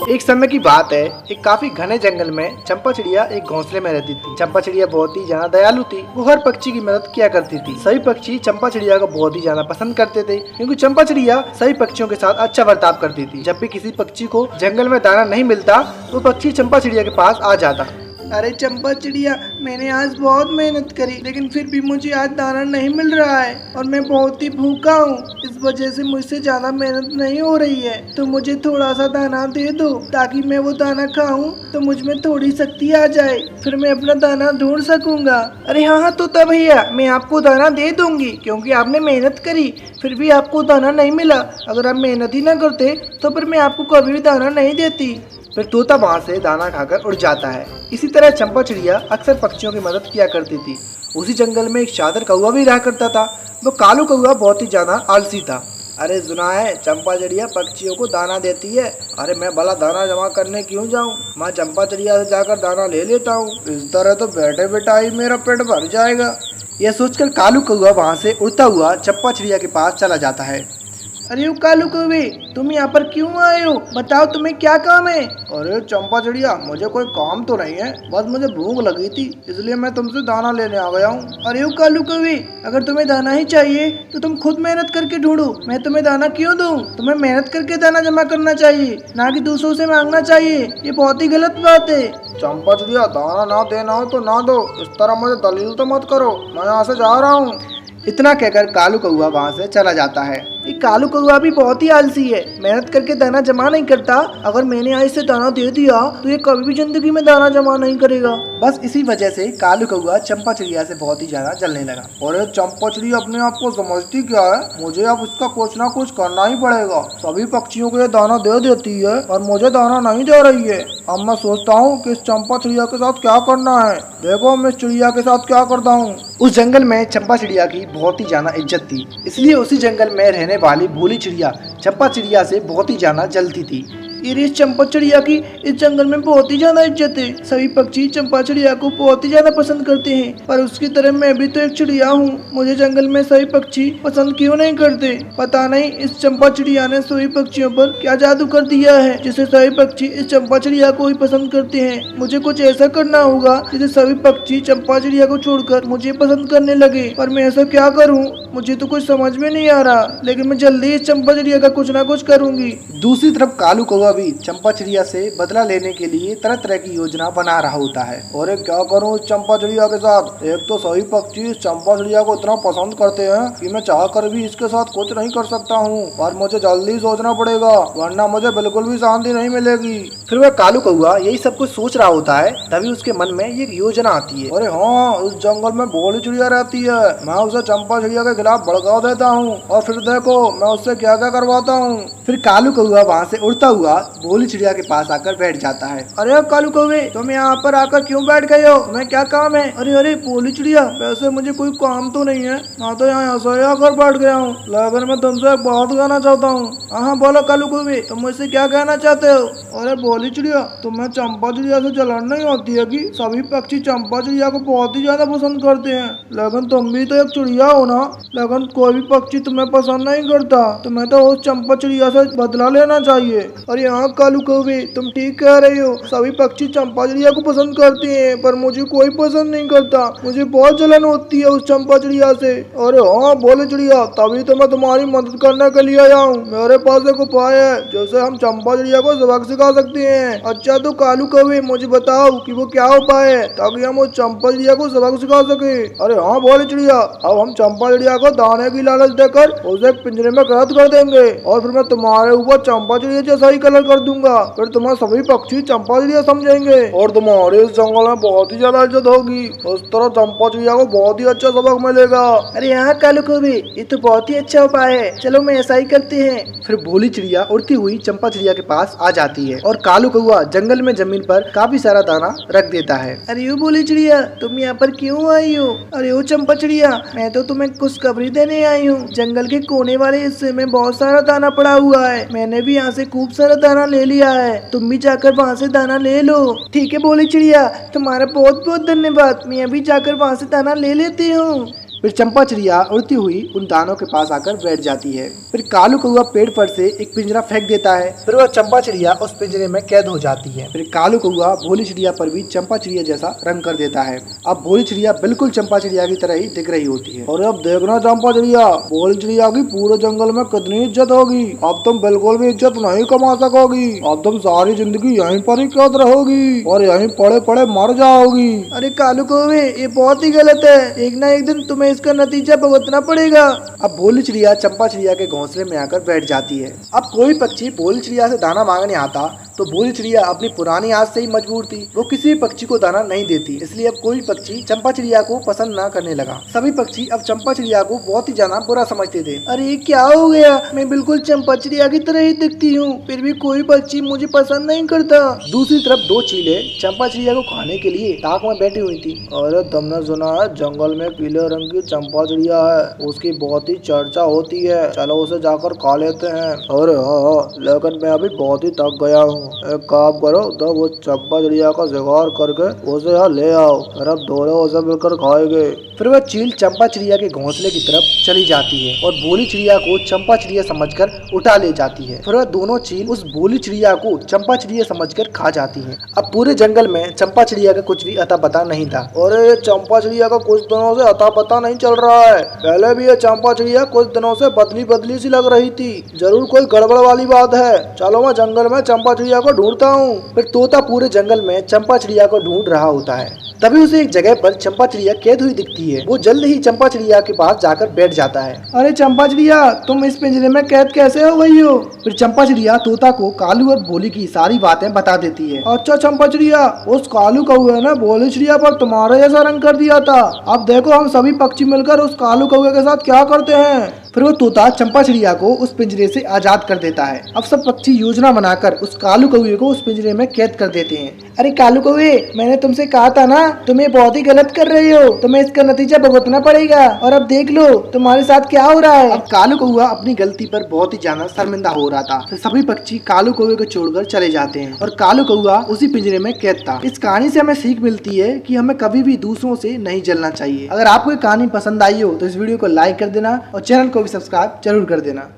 एक समय की बात है, एक काफी घने जंगल में चंपा चिड़िया एक घोंसले में रहती थी। चंपा चिड़िया बहुत ही ज्यादा दयालु थी। वो हर पक्षी की मदद किया करती थी। सभी पक्षी चंपा चिड़िया को बहुत ही ज्यादा पसंद करते थे, क्योंकि चंपा चिड़िया सभी पक्षियों के साथ अच्छा बर्ताव करती थी। जब भी किसी पक्षी को जंगल में दाना नहीं मिलता, तो पक्षी चंपा चिड़िया के पास आ जाता। अरे चंपा चिड़िया, मैंने आज बहुत मेहनत करी, लेकिन फिर भी मुझे आज दाना नहीं मिल रहा है और मैं बहुत ही भूखा हूँ। इस वजह से मुझसे ज्यादा मेहनत नहीं हो रही है, तो मुझे थोड़ा सा दाना दे दो, ताकि मैं वो दाना खाऊं तो मुझ में थोड़ी शक्ति आ जाए, फिर मैं अपना दाना ढूंढ सकूंगा। अरे हाँ तोता भैया, मैं आपको दाना दे दूंगी, क्योंकि आपने मेहनत करी, फिर भी आपको दाना नहीं मिला। अगर आप मेहनत ही ना करते तो फिर मैं आपको कभी भी दाना नहीं देती। फिर तोता वहाँ से दाना खाकर उड़ जाता है। इसी तरह चंपा चिड़िया अक्सर पक्षियों की मदद किया करती थी। उसी जंगल में एक शातिर कौवा भी रहा करता था। वो कालू कौवा बहुत ही ज्यादा आलसी था। अरे सुना है, चंपा चिड़िया पक्षियों को दाना देती है। अरे मैं भला दाना जमा करने क्यों जाऊँ, मैं चंपा चिड़िया से जाकर दाना ले लेता हूँ। इस तरह तो बैठे बैठाई मेरा पेट भर जाएगा। यह सोचकर कालू कौवा वहाँ से उड़ता हुआ चंपा चिड़िया के पास चला जाता है। अरे कालू कौवे, तुम यहाँ पर क्यों आए हो? बताओ तुम्हें क्या काम है? अरे चंपा चिड़िया, मुझे कोई काम तो नहीं है, बस मुझे भूख लगी थी, इसलिए मैं तुमसे दाना लेने आ गया हूँ। अरे कालू कौवे, अगर तुम्हें दाना ही चाहिए तो तुम खुद मेहनत करके ढूंढो। मैं तुम्हें दाना क्यों दूँ? तुम्हें मेहनत करके दाना जमा करना चाहिए, ना कि दूसरों से मांगना चाहिए। ये बहुत ही गलत बात है। चंपा चिड़िया, दाना ना देना हो तो ना दो, इस तरह मुझे दलील तो मत करो, मैं यहाँ से जा रहा हूँ। इतना कहकर कालू कौवा वहाँ से चला जाता है। ये कालू कौवा भी बहुत ही आलसी है, मेहनत करके दाना जमा नहीं करता। अगर मैंने आज इसे दाना दे दिया तो ये कभी भी जिंदगी में दाना जमा नहीं करेगा। बस इसी वजह से कालू कौवा चंपा चिड़िया से बहुत ही ज्यादा जलने लगा। अरे चंपा चिड़िया अपने आप को समझती क्या है, मुझे अब इसका कुछ ना कुछ करना ही पड़ेगा। सभी पक्षियों को ये दाना दे देती है और मुझे दाना नहीं दे रही है। अब मैं सोचता हूँ कि इस चंपा चिड़िया के साथ क्या करना है। देखो मैं इस चिड़िया के साथ क्या करता हूँ। उस जंगल में चंपा चिड़िया की बहुत ही ज्यादा इज्जत थी, इसलिए उसी जंगल में रहने वाली भोली चिड़िया चंपा चिड़िया से बहुत ही ज्यादा जलती थी। इस चंपा चिड़िया की इस जंगल में बहुत ही ज्यादा इज्जत है। सभी पक्षी चंपा चिड़िया को बहुत ही ज्यादा पसंद करते हैं, पर उसकी तरह मैं भी तो एक चिड़िया हूँ। मुझे जंगल में सभी पक्षी पसंद क्यों नहीं करते? पता नहीं इस चंपा चिड़िया ने सभी पक्षियों पर क्या जादू कर दिया है, जिससे सभी पक्षी इस चंपा चिड़िया को ही पसंद करते हैं। मुझे कुछ ऐसा करना होगा जिससे सभी पक्षी चंपा चिड़िया को छोड़कर मुझे पसंद करने लगे, पर मैं ऐसा क्या करूँ? मुझे तो कुछ समझ में नहीं आ रहा, लेकिन मैं जल्दी इस चंपा चिड़िया का कुछ ना कुछ करूंगी। दूसरी तरफ कालू कौवा भी चंपा चिड़िया से बदला लेने के लिए तरह तरह की योजना बना रहा होता है। अरे क्या करूं इस चंपा चिड़िया के साथ? एक तो सभी पक्षी इस चंपा चिड़िया को इतना पसंद करते हैं कि मैं चाह कर भी इसके साथ कुछ नहीं कर सकता हूँ, और मुझे जल्दी सोचना पड़ेगा, वरना मुझे बिल्कुल भी शांति नहीं मिलेगी। फिर वह कालू कौवा यही सब कुछ सोच रहा होता है, तभी उसके मन में एक योजना आती है। अरे हाँ, उस जंगल में भोली चिड़िया रहती है, मैं उसे चंपा चिड़िया के खिलाफ भड़का देता हूँ और फिर देखो मैं उससे क्या क्या करवाता हूँ। फिर कालू कौवा वहाँ से उड़ता हुआ भोली चिड़िया के पास आकर बैठ जाता है। अरे कालू कौवे, तुम यहाँ पर आकर क्यों बैठ गए हो? तुम्हें क्या काम है? अरे भोली चिड़िया, वैसे मुझे कोई काम तो नहीं है, मैं तो यहाँ ऐसे आकर बैठ गया हूँ, लेकिन मैं तुमसे एक बात कहना चाहता हूँ। हाँ बोलो कालू कौवे, तुम मुझसे क्या कहना चाहते हो? अरे भोली चिड़िया, तुम्हें चंपा चिड़िया से जलन नहीं होती है कि सभी पक्षी चंपा चिड़िया को बहुत ही ज्यादा पसंद करते हैं, लेकिन तुम भी तो एक चिड़िया हो ना, लेकिन कोई भी पक्षी तुम्हें पसंद नहीं करता। तुम्हें तो उस चंपा चिड़िया से बदला लेना चाहिए। और यहाँ कालू कौवे, तुम ठीक कह रही हो, सभी पक्षी चंपा चिड़िया को पसंद करते हैं, पर मुझे कोई पसंद नहीं करता। मुझे बहुत जलन होती है उस चंपा चिड़िया से। अरे हाँ भोली चिड़िया, तभी तो मैं तुम्हारी मदद करने के लिए आया हूँ। मेरे पास एक उपाय है जिससे हम चंपा चिड़िया को सबक सिखा सकते हैं। अच्छा तो कालू कौवे, मुझे बताओ कि वो क्या उपाय है, ताकि हम उस चंपा चिड़िया को सबक सिखा सके। अरे हाँ भोली चिड़िया, अब हम चंपा चिड़िया को दाने की लालच देकर उसे पिंजरे में कैद कर देंगे, और फिर मैं तुम्हारे ऊपर चंपा चिड़िया जैसा ही कलर कर दूंगा। फिर तुम्हारे सभी पक्षी चंपा चिड़िया समझेंगे और तुम्हारे इस जंगल में बहुत ही ज्यादा इज्जत होगी। उस तरह चंपा चिड़िया को बहुत ही अच्छा सबक मिलेगा। अरे यहाँ कालू कौवे, ये तो बहुत ही अच्छा उपाय है, चलो मैं ऐसा ही करते हैं। फिर भोली चिड़िया उड़ती हुई चंपा चिड़िया के पास आ जाती है और कालू कौवा जंगल में जमीन पर काफी सारा दाना रख देता है। अरे भोली चिड़िया, तुम यहाँ पर क्यों आई हो? अरे ओ चंपा चिड़िया, मैं तो तुम्हें खुशखबरी देने आई हूँ। जंगल के कोने वाले हिस्से में बहुत सारा दाना पड़ा हुआ है, मैंने भी यहाँ से खूब सारा दाना ले लिया है, तुम भी जाकर वहाँ से दाना ले लो। ठीक है भोली चिड़िया, तुम्हारा बहुत बहुत धन्यवाद, मैं अभी जाकर वहाँ से दाना ले लेती हूँ। फिर चंपा चिड़िया उड़ती हुई उन दानों के पास आकर बैठ जाती है। फिर कालू कौआ पेड़ पर से एक पिंजरा फेंक देता है। फिर वह चंपा चिड़िया उस पिंजरे में कैद हो जाती है। फिर कालू कौआ भोली चिड़िया पर भी चंपा चिड़िया जैसा रंग कर देता है। अब भोली चिड़िया बिल्कुल चंपा चिड़िया की तरह ही दिख रही होती है। और अब देखना चंपा चिड़िया, भोली चिड़िया की पूरे जंगल में कितनी इज्जत होगी। अब तुम बिल्कुल भी इज्जत नहीं कमा सकोगी। अब तुम सारी जिंदगी यहीं पर ही कैद रहोगी और यहीं पड़े पड़े मर जाओगी। अरे कालू कौवे, ये बहुत ही गलत है। एक ना एक दिन तुम्हें इसका नतीजा भुगतना पड़ेगा। अब भोली चिड़िया चंपा चिड़िया के घोंसले में आकर बैठ जाती है। अब कोई पक्षी भोली चिड़िया से दाना मांगने आता तो भोली चिड़िया अपनी पुरानी आदत से ही मजबूर थी। वो किसी भी पक्षी को दाना नहीं देती, इसलिए अब कोई पक्षी चंपा चिड़िया को पसंद न करने लगा। सभी पक्षी अब चंपा चिड़िया को बहुत ही ज्यादा बुरा समझते थे। अरे क्या हो गया, मैं बिल्कुल चंपा चिड़िया की तरह ही दिखती हूँ, फिर भी कोई पक्षी मुझे पसंद नहीं करता। दूसरी तरफ दो चीले चंपा चिड़िया को खाने के लिए ताक में बैठी हुई थी। अरे तुमने सुना है जंगल में पीले रंग की चंपा चिड़िया है, उसकी बहुत ही चर्चा होती है, चलो उसे जाकर खा लेते हैं। अरे हाँ, लेकिन मैं अभी बहुत ही थक गया हूँ। एक काम करो, तो वो चंपा चिड़िया का शिकार करके उसे यहाँ ले आओ, फिर अब दोनों उसे मिलकर खाएंगे। फिर वह चील चंपा चिड़िया के घोंसले की तरफ चली जाती है और भोली चिड़िया को चंपा चिड़िया समझकर उठा ले जाती है। फिर वह दोनों चील उस भोली चिड़िया को चंपा चिड़िया समझकर खा जाती है। अब पूरे जंगल में चंपा चिड़िया का कुछ भी अता पता नहीं था। और ये चंपा चिड़िया का कुछ दिनों से अता पता नहीं चल रहा है। पहले भी ये चंपा चिड़िया कुछ दिनों से बदली बदली सी लग रही थी, जरूर कोई गड़बड़ वाली बात है। चलो मैं जंगल में चंपा चिड़िया को ढूंढता हूँ। फिर तोता पूरे जंगल में चंपा चिड़िया को ढूंढ रहा होता है। तभी उसे एक जगह पर चंपा चिड़िया कैद हुई दिखती है। वो जल्द ही चंपा चिड़िया के पास जाकर बैठ जाता है। अरे चंपा चिड़िया, तुम इस पिंजरे में कैद कैसे हो गई हो? फिर चंपा चिड़िया तोता को कालू और भोली की सारी बातें बता देती है। अच्छा चंपा चिड़िया, उस कालू कौवे ने भोली चिड़िया पर तुम्हारे जैसा रंग कर दिया था। अब देखो हम सभी पक्षी मिलकर उस कालू कौवे के साथ क्या करते हैं। फिर वो तोता चंपा चिड़िया को उस पिंजरे से आजाद कर देता है। अब सब पक्षी योजना बनाकर उस कालू कौवे को उस पिंजरे में कैद कर देते हैं। अरे कालू कौवे, मैंने तुमसे कहा था ना, तुम ये बहुत ही गलत कर रही हो, तुम्हें इसका नतीजा भुगतना पड़ेगा। और अब देख लो तुम्हारे साथ क्या हो रहा है। अब कालू कौवा अपनी गलती पर बहुत ही ज्यादा शर्मिंदा हो रहा था। फिर सभी पक्षी कालू कौवे को छोड़कर चले जाते हैं और कालू कौवा उसी पिंजरे में कैद था। इस कहानी से हमें सीख मिलती है कि हमें कभी भी दूसरों से नहीं जलना चाहिए। अगर आपको ये कहानी पसंद आई हो तो इस वीडियो को लाइक कर देना और चैनल को भी सब्सक्राइब जरूर कर देना।